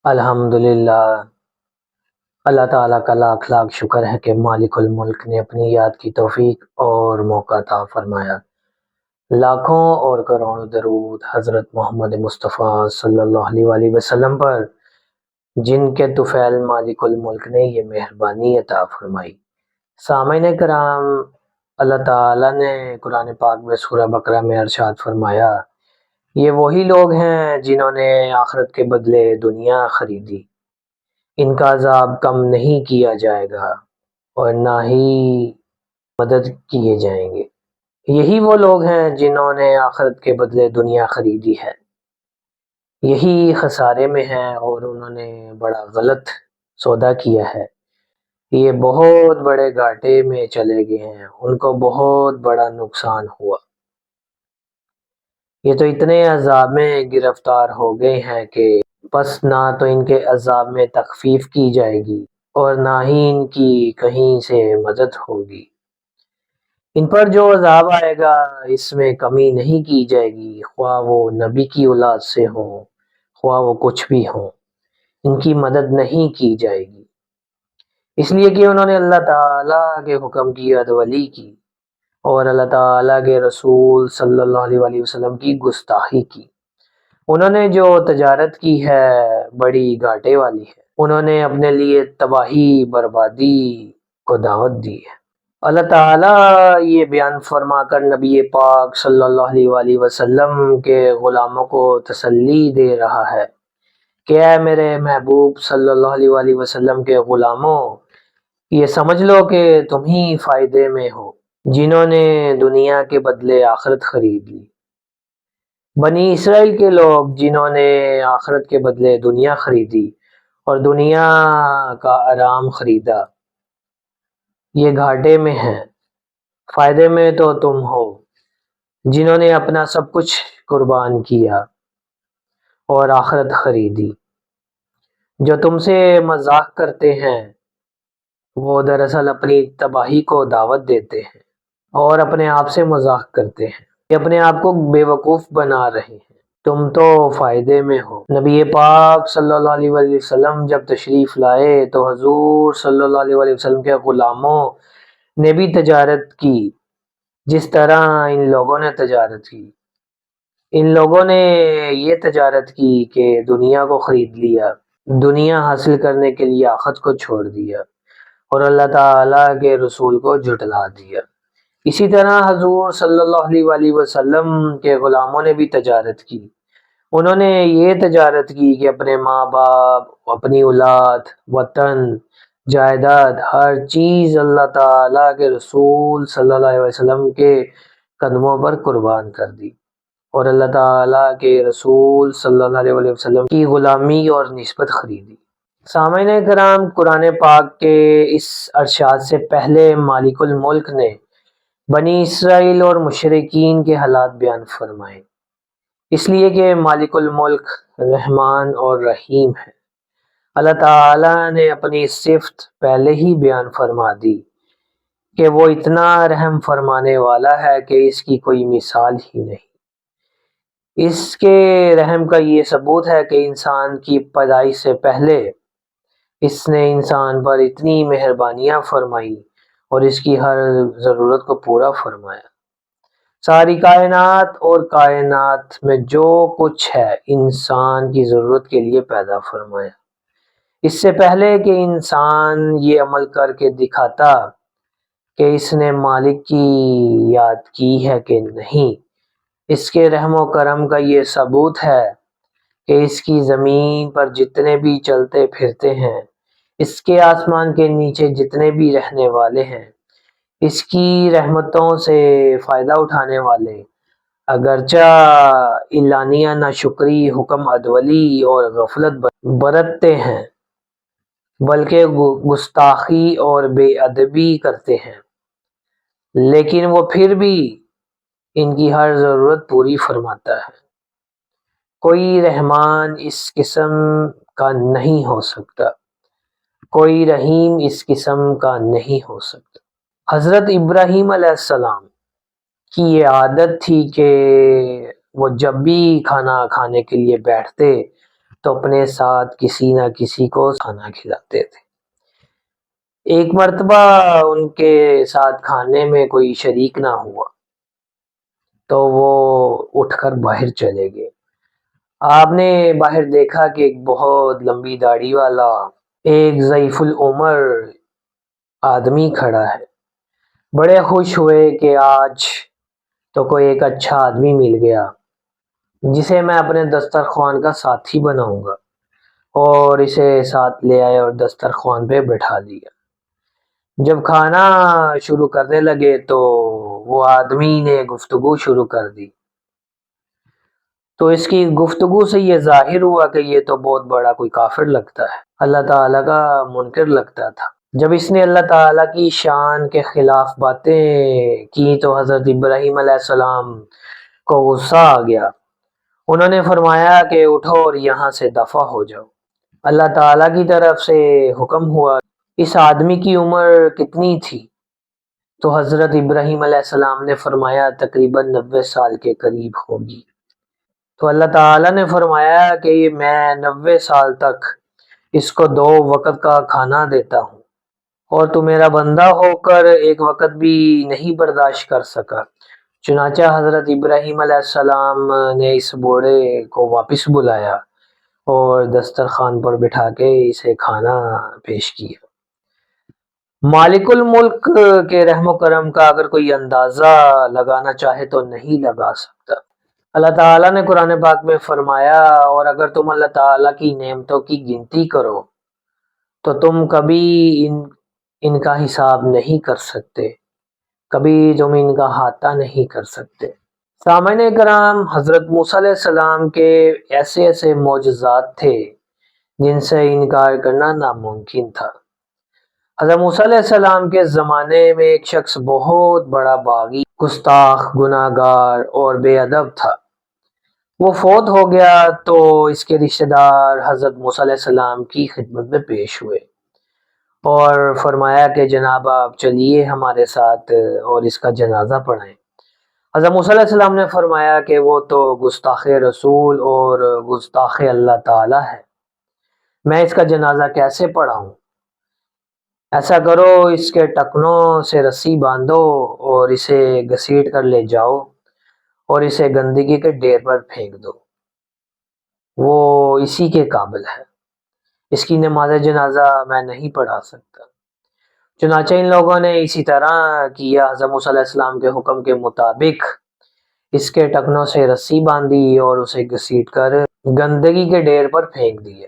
الحمدللہ، اللہ تعالیٰ کا لاکھ لاکھ شکر ہے کہ مالک الملک نے اپنی یاد کی توفیق اور موقع عطا فرمایا۔ لاکھوں اور کروڑوں درود حضرت محمد مصطفیٰ صلی اللہ علیہ وآلہ وسلم پر، جن کے طفیل مالک الملک نے یہ مہربانی عطا فرمائی۔ سامعین کرام، اللہ تعالیٰ نے قرآن پاک میں سورہ بقرہ میں ارشاد فرمایا، یہ وہی لوگ ہیں جنہوں نے آخرت کے بدلے دنیا خریدی، ان کا عذاب کم نہیں کیا جائے گا اور نہ ہی مدد کیے جائیں گے۔ یہی وہ لوگ ہیں جنہوں نے آخرت کے بدلے دنیا خریدی ہے، یہی خسارے میں ہیں اور انہوں نے بڑا غلط سودا کیا ہے۔ یہ بہت بڑے گھاٹے میں چلے گئے ہیں، ان کو بہت بڑا نقصان ہوا۔ یہ تو اتنے عذاب میں گرفتار ہو گئے ہیں کہ بس نہ تو ان کے عذاب میں تخفیف کی جائے گی اور نہ ہی ان کی کہیں سے مدد ہوگی۔ ان پر جو عذاب آئے گا اس میں کمی نہیں کی جائے گی، خواہ وہ نبی کی اولاد سے ہوں، خواہ وہ کچھ بھی ہوں، ان کی مدد نہیں کی جائے گی، اس لیے کہ انہوں نے اللہ تعالیٰ کے حکم کی ادولی کی اور اللہ تعالیٰ کے رسول صلی اللہ علیہ وآلہ وسلم کی گستاخی کی۔ انہوں نے جو تجارت کی ہے بڑی گھاٹے والی ہے، انہوں نے اپنے لیے تباہی بربادی کو دعوت دی ہے۔ اللہ تعالیٰ یہ بیان فرما کر نبی پاک صلی اللہ علیہ وآلہ وسلم کے غلاموں کو تسلی دے رہا ہے کہ اے میرے محبوب صلی اللہ علیہ وآلہ وسلم کے غلاموں، یہ سمجھ لو کہ تم ہی فائدے میں ہو جنہوں نے دنیا کے بدلے آخرت خرید لی۔ بنی اسرائیل کے لوگ جنہوں نے آخرت کے بدلے دنیا خریدی اور دنیا کا آرام خریدا، یہ گھاٹے میں ہیں۔ فائدے میں تو تم ہو جنہوں نے اپنا سب کچھ قربان کیا اور آخرت خریدی۔ جو تم سے مذاق کرتے ہیں وہ دراصل اپنی تباہی کو دعوت دیتے ہیں اور اپنے آپ سے مذاق کرتے ہیں، یہ اپنے آپ کو بے وقوف بنا رہے ہیں۔ تم تو فائدے میں ہو۔ نبی پاک صلی اللہ علیہ وآلہ وسلم جب تشریف لائے تو حضور صلی اللہ علیہ وآلہ وسلم کے غلاموں نے بھی تجارت کی جس طرح ان لوگوں نے تجارت کی۔ ان لوگوں نے یہ تجارت کی کہ دنیا کو خرید لیا، دنیا حاصل کرنے کے لیے آخرت کو چھوڑ دیا اور اللہ تعالیٰ کے رسول کو جھٹلا دیا۔ اسی طرح حضور صلی اللہ علیہ وآلہ وسلم کے غلاموں نے بھی تجارت کی۔ انہوں نے یہ تجارت کی کہ اپنے ماں باپ، اپنی اولاد، وطن، جائیداد، ہر چیز اللہ تعالیٰ کے رسول صلی اللہ علیہ وسلم کے قدموں پر قربان کر دی اور اللہ تعالیٰ کے رسول صلی اللہ علیہ وسلم کی غلامی اور نسبت خریدی۔ سامعین کرام، قرآن پاک کے اس ارشاد سے پہلے مالک الملک نے بنی اسرائیل اور مشرکین کے حالات بیان فرمائے، اس لیے کہ مالک الملک رحمان اور رحیم ہے۔ اللہ تعالیٰ نے اپنی صفت پہلے ہی بیان فرما دی کہ وہ اتنا رحم فرمانے والا ہے کہ اس کی کوئی مثال ہی نہیں۔ اس کے رحم کا یہ ثبوت ہے کہ انسان کی پیدائش سے پہلے اس نے انسان پر اتنی مہربانیاں فرمائی اور اس کی ہر ضرورت کو پورا فرمایا۔ ساری کائنات اور کائنات میں جو کچھ ہے انسان کی ضرورت کے لیے پیدا فرمایا۔ اس سے پہلے کہ انسان یہ عمل کر کے دکھاتا کہ اس نے مالک کی یاد کی ہے کہ نہیں، اس کے رحم و کرم کا یہ ثبوت ہے کہ اس کی زمین پر جتنے بھی چلتے پھرتے ہیں، اس کے آسمان کے نیچے جتنے بھی رہنے والے ہیں، اس کی رحمتوں سے فائدہ اٹھانے والے، اگرچہ اعلانیہ ناشکری، حکم ادولی اور غفلت برتتے ہیں، بلکہ گستاخی اور بے ادبی کرتے ہیں، لیکن وہ پھر بھی ان کی ہر ضرورت پوری فرماتا ہے۔ کوئی رحمان اس قسم کا نہیں ہو سکتا، کوئی رحیم اس قسم کا نہیں ہو سکتا۔ حضرت ابراہیم علیہ السلام کی یہ عادت تھی کہ وہ جب بھی کھانا کھانے کے لیے بیٹھتے تو اپنے ساتھ کسی نہ کسی کو کھانا کھلاتے تھے۔ ایک مرتبہ ان کے ساتھ کھانے میں کوئی شریک نہ ہوا تو وہ اٹھ کر باہر چلے گئے۔ آپ نے باہر دیکھا کہ ایک بہت لمبی داڑھی والا ایک ضعیف العمر آدمی کھڑا ہے۔ بڑے خوش ہوئے کہ آج تو کوئی ایک اچھا آدمی مل گیا جسے میں اپنے دسترخوان کا ساتھی بناؤں گا، اور اسے ساتھ لے آئے اور دسترخوان پہ بٹھا دیا۔ جب کھانا شروع کرنے لگے تو وہ آدمی نے گفتگو شروع کر دی، تو اس کی گفتگو سے یہ ظاہر ہوا کہ یہ تو بہت بڑا کوئی کافر لگتا ہے، اللہ تعالیٰ کا منکر لگتا تھا۔ جب اس نے اللہ تعالیٰ کی شان کے خلاف باتیں کی تو حضرت ابراہیم علیہ السلام کو غصہ آ گیا۔ انہوں نے فرمایا کہ اٹھو اور یہاں سے دفع ہو جاؤ۔ اللہ تعالیٰ کی طرف سے حکم ہوا، اس آدمی کی عمر کتنی تھی؟ تو حضرت ابراہیم علیہ السلام نے فرمایا تقریباً 90 سال کے قریب ہوگی۔ تو اللہ تعالیٰ نے فرمایا کہ میں 90 سال تک اس کو 2 وقت کا کھانا دیتا ہوں، اور تو میرا بندہ ہو کر ایک وقت بھی نہیں برداشت کر سکا۔ چنانچہ حضرت ابراہیم علیہ السلام نے اس بوڑھے کو واپس بلایا اور دسترخوان پر بٹھا کے اسے کھانا پیش کیا۔ مالک الملک کے رحم و کرم کا اگر کوئی اندازہ لگانا چاہے تو نہیں لگا سکتا۔ اللہ تعالیٰ نے قرآن پاک میں فرمایا، اور اگر تم اللہ تعالیٰ کی نعمتوں کی گنتی کرو تو تم کبھی ان کا حساب نہیں کر سکتے، کبھی تم ان کا احاطہ نہیں کر سکتے۔ سامعین کرام، حضرت موسیٰ علیہ السلام کے ایسے معجزات تھے جن سے انکار کرنا ناممکن تھا۔ حضرت موسیٰ علیہ السلام کے زمانے میں ایک شخص بہت بڑا باغی، گستاخ، گناہ گار اور بے ادب تھا۔ وہ فوت ہو گیا تو اس کے رشتہ دار حضرت موسیٰ علیہ السلام کی خدمت میں پیش ہوئے اور فرمایا کہ جناب آپ چلیے ہمارے ساتھ اور اس کا جنازہ پڑھائیں۔ حضرت موسیٰ علیہ السلام نے فرمایا کہ وہ تو گستاخ رسول اور گستاخ اللہ تعالیٰ ہے، میں اس کا جنازہ کیسے پڑھاؤں؟ ایسا کرو، اس کے ٹکنوں سے رسی باندھو اور اسے گھسیٹ کر لے جاؤ اور اسے گندگی کے ڈھیر پر پھینک دو، وہ اسی کے قابل ہے، اس کی نماز جنازہ میں نہیں پڑھا سکتا۔ چنانچہ ان لوگوں نے اسی طرح کیا۔ حضرت موسیٰ علیہ السلام کے حکم کے مطابق اس کے ٹکنوں سے رسی باندھی اور اسے گھسیٹ کر گندگی کے ڈھیر پر پھینک دیے۔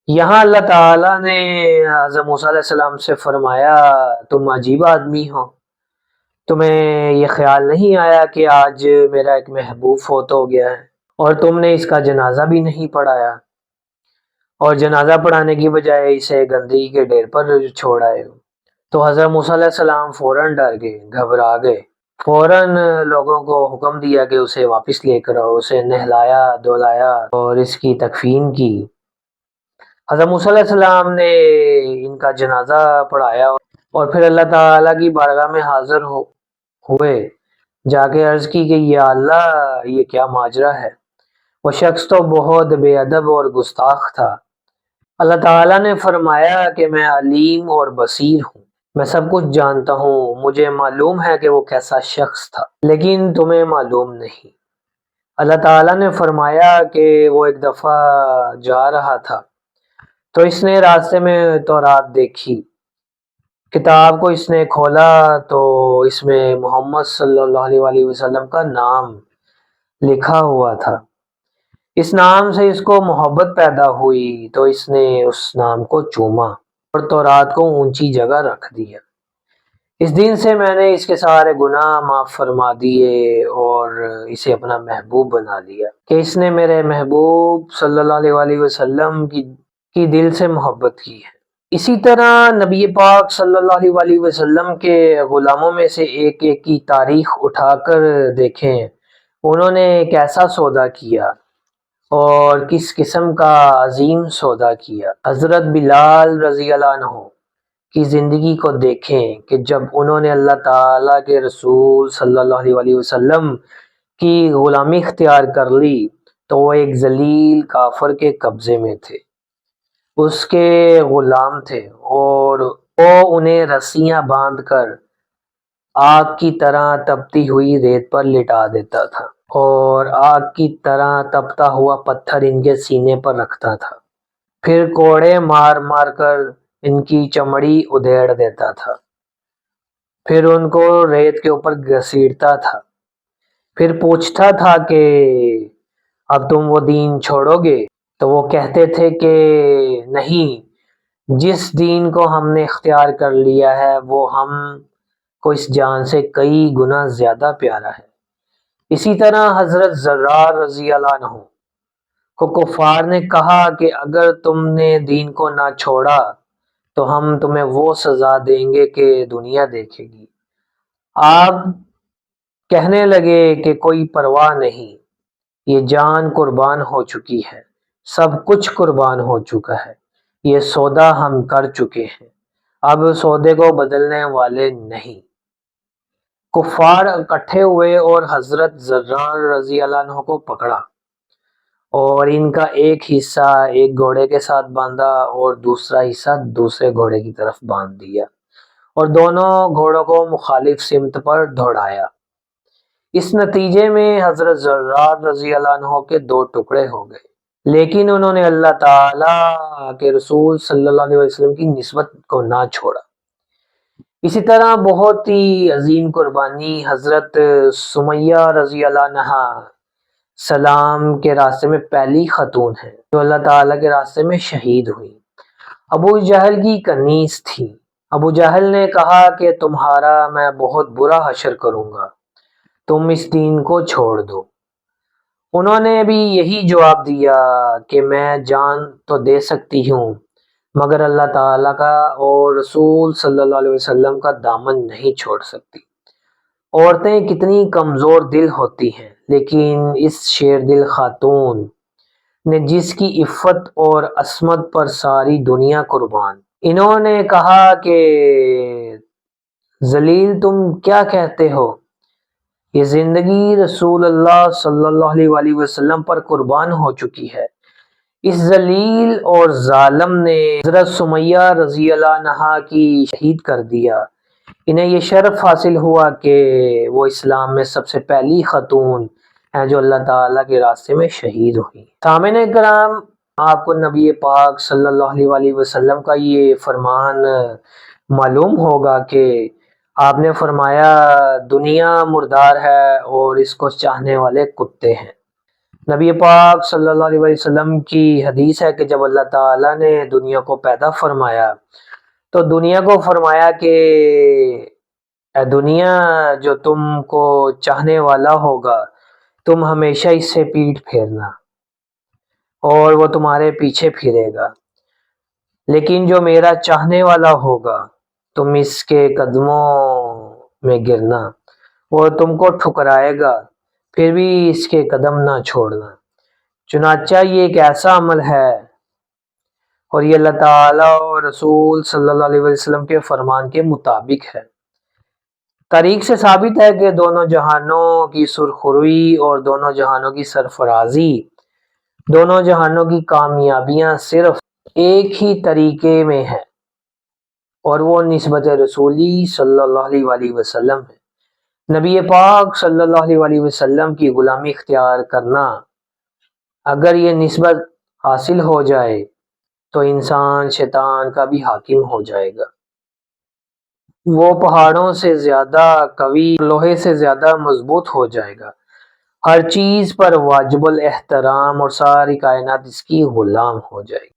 یہاں اللہ تعالیٰ نے حضرت موسیٰ علیہ السلام سے فرمایا، تم عجیب آدمی ہو، تمہیں یہ خیال نہیں آیا کہ آج میرا ایک محبوب فوت ہو گیا ہے اور تم نے اس کا جنازہ بھی نہیں پڑھایا، اور جنازہ پڑھانے کی بجائے اسے گندگی کے ڈھیر پر چھوڑ آئے ہو۔ تو حضرت موسیٰ علیہ السلام فوراً ڈر گئے، گھبرا گئے، فوراً لوگوں کو حکم دیا کہ اسے واپس لے کر آؤ، اسے نہلایا، دھلایا اور اس کی تکفین کی۔ حضرت موسیٰ علیہ السلام نے ان کا جنازہ پڑھایا اور پھر اللہ تعالیٰ کی بارگاہ میں حاضر ہوئے، جا کے عرض کی کہ یا اللہ، یہ کیا ماجرا ہے؟ وہ شخص تو بہت بے ادب اور گستاخ تھا۔ اللہ تعالیٰ نے فرمایا کہ میں علیم اور بصیر ہوں، میں سب کچھ جانتا ہوں، مجھے معلوم ہے کہ وہ کیسا شخص تھا، لیکن تمہیں معلوم نہیں۔ اللہ تعالیٰ نے فرمایا کہ وہ ایک دفعہ جا رہا تھا تو اس نے راستے میں تورات دیکھی، کتاب کو اس نے کھولا تو اس میں محمد صلی اللہ علیہ وسلم کا نام لکھا ہوا تھا۔ اس نام سے اس کو محبت پیدا ہوئی تو اس نے اس نام کو چوما اور تورات کو اونچی جگہ رکھ دیا۔ اس دن سے میں نے اس کے سارے گناہ معاف فرما دیے اور اسے اپنا محبوب بنا لیا کہ اس نے میرے محبوب صلی اللہ علیہ وسلم کی دل سے محبت کی ہے۔ اسی طرح نبی پاک صلی اللہ علیہ وسلم کے غلاموں میں سے ایک کی تاریخ اٹھا کر دیکھیں، انہوں نے کیسا سودا کیا اور کس قسم کا عظیم سودا کیا۔ حضرت بلال رضی اللہ عنہ کی زندگی کو دیکھیں کہ جب انہوں نے اللہ تعالیٰ کے رسول صلی اللہ علیہ وسلم کی غلامی اختیار کر لی تو وہ ایک ذلیل کافر کے قبضے میں تھے، اس کے غلام تھے، اور وہ انہیں رسیاں باندھ کر آگ کی طرح تپتی ہوئی ریت پر لٹا دیتا تھا اور آگ کی طرح تپتا ہوا پتھر ان کے سینے پر رکھتا تھا، پھر کوڑے مار مار کر ان کی چمڑی ادھیڑ دیتا تھا، پھر ان کو ریت کے اوپر گھسیٹتا تھا، پھر پوچھتا تھا کہ اب تم وہ دین چھوڑو گے؟ تو وہ کہتے تھے کہ نہیں، جس دین کو ہم نے اختیار کر لیا ہے وہ ہم کو اس جان سے کئی گنا زیادہ پیارا ہے۔ اسی طرح حضرت زرار رضی اللہ عنہ کو کفار نے کہا کہ اگر تم نے دین کو نہ چھوڑا تو ہم تمہیں وہ سزا دیں گے کہ دنیا دیکھے گی۔ آپ کہنے لگے کہ کوئی پرواہ نہیں، یہ جان قربان ہو چکی ہے، سب کچھ قربان ہو چکا ہے، یہ سودا ہم کر چکے ہیں، اب سودے کو بدلنے والے نہیں۔ کفار اکٹھے ہوئے اور حضرت زرار رضی اللہ عنہ کو پکڑا اور ان کا ایک حصہ ایک گھوڑے کے ساتھ باندھا اور دوسرا حصہ دوسرے گھوڑے کی طرف باندھ دیا اور دونوں گھوڑوں کو مخالف سمت پر دوڑایا۔ اس نتیجے میں حضرت زرار رضی اللہ عنہ کے دو ٹکڑے ہو گئے، لیکن انہوں نے اللہ تعالیٰ کے رسول صلی اللہ علیہ وسلم کی نسبت کو نہ چھوڑا۔ اسی طرح بہت ہی عظیم قربانی حضرت سمیہ رضی اللہ عنہ سلام کے راستے میں پہلی خاتون ہے جو اللہ تعالیٰ کے راستے میں شہید ہوئی۔ ابو جہل کی کنیز تھی۔ ابو جہل نے کہا کہ تمہارا میں بہت برا حشر کروں گا، تم اس دین کو چھوڑ دو۔ انہوں نے بھی یہی جواب دیا کہ میں جان تو دے سکتی ہوں مگر اللہ تعالیٰ کا اور رسول صلی اللہ علیہ وسلم کا دامن نہیں چھوڑ سکتی۔ عورتیں کتنی کمزور دل ہوتی ہیں، لیکن اس شیر دل خاتون نے جس کی عفت اور عصمت پر ساری دنیا قربان۔ انہوں نے کہا کہ ذلیل تم کیا کہتے ہو؟ یہ زندگی رسول اللہ صلی اللہ علیہ وسلم پر قربان ہو چکی ہے۔ اس ذلیل اور ظالم نے حضرت سمیہ رضی اللہ عنہا کی شہید کر دیا۔ انہیں یہ شرف حاصل ہوا کہ وہ اسلام میں سب سے پہلی خاتون ہیں جو اللہ تعالیٰ کے راستے میں شہید ہوئی۔ سامعین کرام، آپ کو نبی پاک صلی اللہ علیہ وسلم کا یہ فرمان معلوم ہوگا کہ آپ نے فرمایا دنیا مردار ہے اور اس کو چاہنے والے کتے ہیں۔ نبی پاک صلی اللہ علیہ وسلم کی حدیث ہے کہ جب اللہ تعالیٰ نے دنیا کو پیدا فرمایا تو دنیا کو فرمایا کہ اے دنیا، جو تم کو چاہنے والا ہوگا تم ہمیشہ اس سے پیٹھ پھیرنا اور وہ تمہارے پیچھے پھرے گا، لیکن جو میرا چاہنے والا ہوگا تم اس کے قدموں میں گرنا، وہ تم کو ٹھکرائے گا پھر بھی اس کے قدم نہ چھوڑنا۔ چنانچہ یہ ایک ایسا عمل ہے اور یہ اللہ تعالیٰ اور رسول صلی اللہ علیہ وسلم کے فرمان کے مطابق ہے۔ تاریخ سے ثابت ہے کہ دونوں جہانوں کی سرخروئی اور دونوں جہانوں کی سرفرازی، دونوں جہانوں کی کامیابیاں صرف ایک ہی طریقے میں ہیں اور وہ نسبت رسولی صلی اللہ علیہ وسلم ہے۔ نبی پاک صلی اللہ علیہ وسلم کی غلامی اختیار کرنا، اگر یہ نسبت حاصل ہو جائے تو انسان شیطان کا بھی حاکم ہو جائے گا۔ وہ پہاڑوں سے زیادہ قوی، لوہے سے زیادہ مضبوط ہو جائے گا، ہر چیز پر واجب الاحترام اور ساری کائنات اس کی غلام ہو جائے گی۔